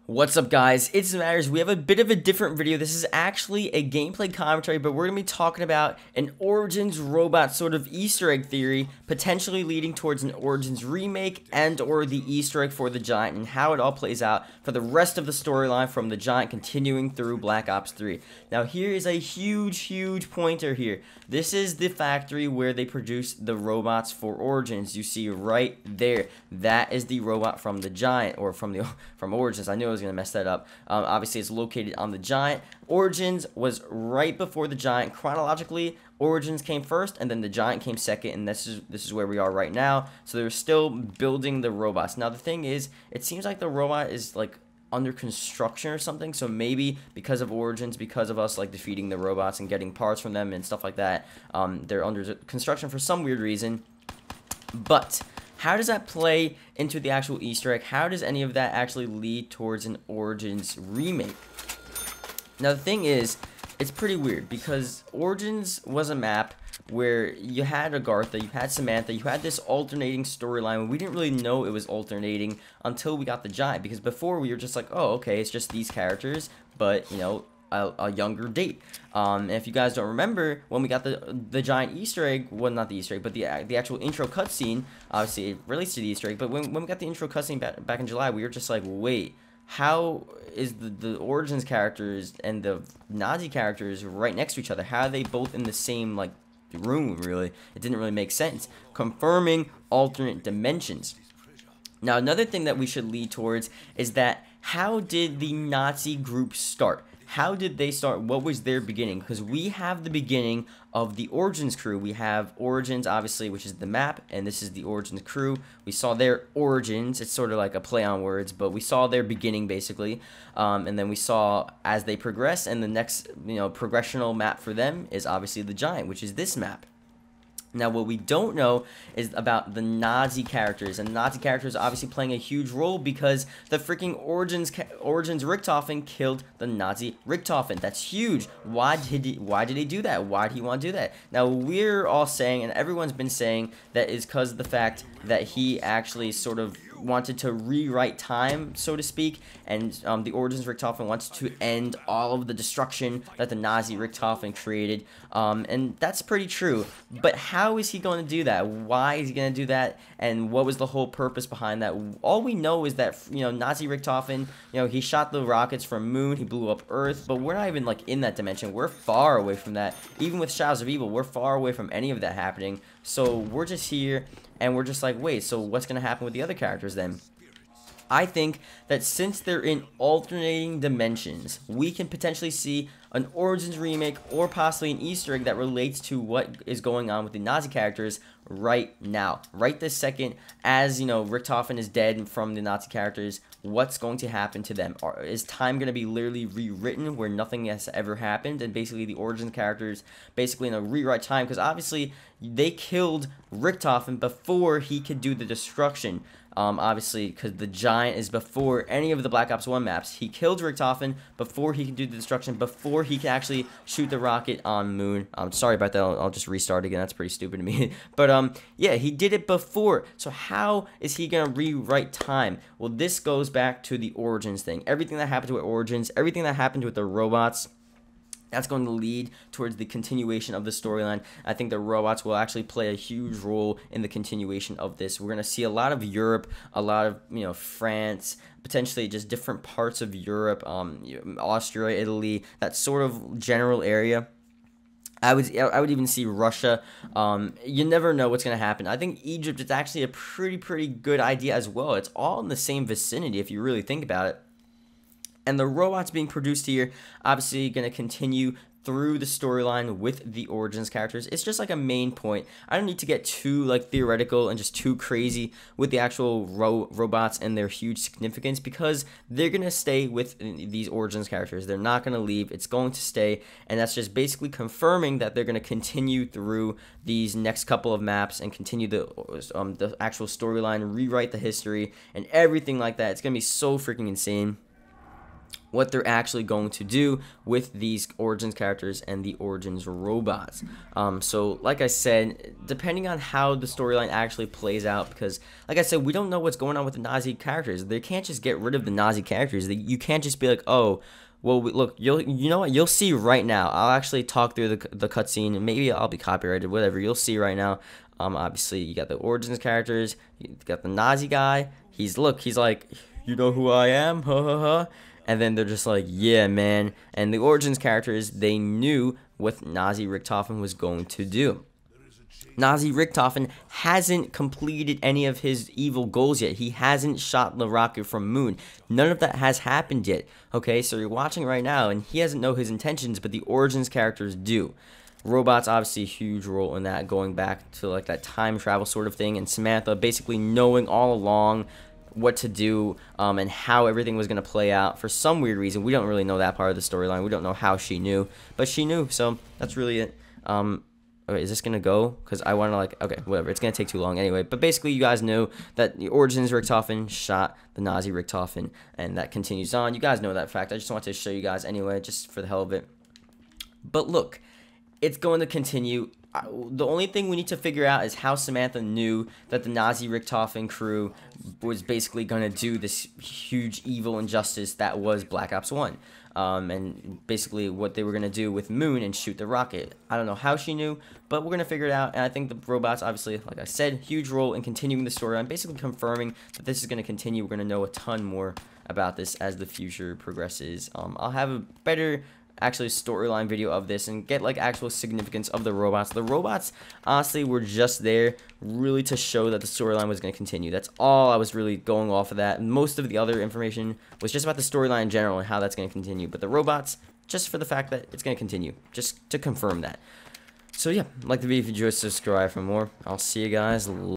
What's up, guys? It's Matters. We have a bit of a different video. This is actually a gameplay commentary, but we're going to be talking about an Origins robot sort of Easter egg theory, potentially leading towards an Origins remake and or the Easter egg for the Giant, and how it all plays out for the rest of the storyline from the Giant continuing through Black Ops 3. Now, here is a huge pointer here. This is the factory where they produce the robots for Origins. You see right there. That is the robot from the Giant, or from Origins. I knew I was going to mess that up. Obviously, it's located on the Giant. Origins was right before the Giant. Chronologically, Origins came first, and then the Giant came second, and this is where we are right now. So they're still building the robots. Now, the thing is, it seems like the robot is, like, under construction or something, so maybe because of Origins, because of us like defeating the robots and getting parts from them and stuff like that, they're under construction for some weird reason. But how does that play into the actual Easter egg? How does any of that actually lead towards an Origins remake? Now, the thing is, it's pretty weird because Origins was a map where you had Agartha, you had Samantha, you had this alternating storyline. We didn't really know it was alternating until we got the Giant, because before we were just like, oh, okay, it's just these characters, but, you know, a younger date. And if you guys don't remember, when we got the Giant Easter egg, well, not the Easter egg, but the actual intro cutscene, obviously it relates to the Easter egg, but when we got the intro cutscene back in July, we were just like, wait, how is the Origins characters and the Nazi characters right next to each other? How are they both in the same, like, room? Really, it didn't really make sense. Confirming alternate dimensions. Now, another thing that we should lead towards is that how did the Nazi group start? How did they start? What was their beginning? Because we have the beginning of the Origins crew. We have Origins, obviously, which is the map, and this is the Origins crew. We saw their origins. It's sort of like a play on words, but we saw their beginning, basically. And then we saw as they progress, and the next, progressional map for them is obviously the Giant, which is this map. Now, what we don't know is about the Nazi characters, and the Nazi characters obviously playing a huge role because the freaking Origins Richtofen killed the Nazi Richtofen. That's huge. Why did he do that? Why did he want to do that? Now, we're all saying, and everyone's been saying, that is because of the fact that he actually sort of wanted to rewrite time, so to speak, and the Origins Richtofen wants to end all of the destruction that the Nazi Richtofen created, and that's pretty true. But how is he going to do that? Why is he going to do that? And what was the whole purpose behind that? All we know is that, Nazi Richtofen, he shot the rockets from Moon, he blew up Earth, but we're not even, like, in that dimension. We're far away from that. Even with Shadows of Evil, we're far away from any of that happening. So we're just here, and we're just like, wait, so what's going to happen with the other characters then? I think that since they're in alternating dimensions, we can potentially see an Origins remake or possibly an Easter egg that relates to what is going on with the Nazi characters right now. Right this second, as, Richtofen is dead from the Nazi characters, what's going to happen to them? Is time going to be literally rewritten where nothing has ever happened, and basically the Origins characters basically in a rewrite time? Because obviously they killed Richtofen before he could do the destruction. Obviously, because the Giant is before any of the Black Ops 1 maps. He killed Richtofen before he can do the destruction, before he can actually shoot the rocket on Moon. Sorry about that. I'll just restart again. That's pretty stupid to me. But, yeah, he did it before. So how is he going to rewrite time? Well, this goes back to the Origins thing. Everything that happened with Origins, everything that happened with the robots, that's going to lead towards the continuation of the storyline. I think the robots will actually play a huge role in the continuation of this. We're going to see a lot of Europe, a lot of, France, potentially just different parts of Europe, Austria, Italy, that sort of general area. I would even see Russia. You never know what's going to happen. I think Egypt is actually a pretty good idea as well. It's all in the same vicinity if you really think about it. And the robots being produced here, obviously going to continue through the storyline with the Origins characters. It's just like a main point. I don't need to get too, like, theoretical and just too crazy with the actual robots and their huge significance, because they're going to stay with these Origins characters. They're not going to leave. It's going to stay, and that's just basically confirming that they're going to continue through these next couple of maps and continue the actual storyline, rewrite the history, and everything like that. It's going to be so freaking insane. what they're actually going to do with these Origins characters and the Origins robots. So like I said, depending on how the storyline actually plays out, because like I said, we don't know what's going on with the Nazi characters. They can't just get rid of the Nazi characters. You can't just be like, oh, well, look, you know what? You'll see right now. I'll actually talk through the cutscene, and maybe I'll be copyrighted, whatever. You'll see right now. Obviously, you got the Origins characters. You got the Nazi guy. He's like, you know who I am? Ha ha ha. And then they're just like, yeah, man. And the Origins characters, they knew what Nazi Richtofen was going to do. Nazi Richtofen hasn't completed any of his evil goals yet. He hasn't shot the rocket from Moon. None of that has happened yet. Okay, so you're watching right now, and he doesn't know his intentions, but the Origins characters do. Robots, obviously, a huge role in that, going back to like that time travel sort of thing, and Samantha basically knowing all along what to do and how everything was going to play out. For some weird reason, we don't really know that part of the storyline. We don't know how she knew, but she knew, so that's really it. Okay, is this going to go? Because I want to, like, okay, whatever. It's going to take too long anyway. But basically, you guys know that the Origins Richtofen shot the Nazi Richtofen, and that continues on. You guys know that fact. I just wanted to show you guys anyway, just for the hell of it. But look, it's going to continue. The only thing we need to figure out is how Samantha knew that the Nazi Richtofen crew was basically going to do this huge evil injustice that was Black Ops 1. And basically what they were going to do with Moon and shoot the rocket. I don't know how she knew, but we're going to figure it out. And I think the robots, obviously, like I said, huge role in continuing the story. I'm basically confirming that this is going to continue. We're going to know a ton more about this as the future progresses. I'll have a better actually storyline video of this and get like actual significance of the robots. The robots honestly were just there really to show that the storyline was going to continue. That's all I was really going off of that. Most of the other information was just about the storyline in general and how that's going to continue. But the robots, just for the fact that it's going to continue, just to confirm that. So yeah, like the video if you enjoyed, subscribe for more. I'll see you guys later.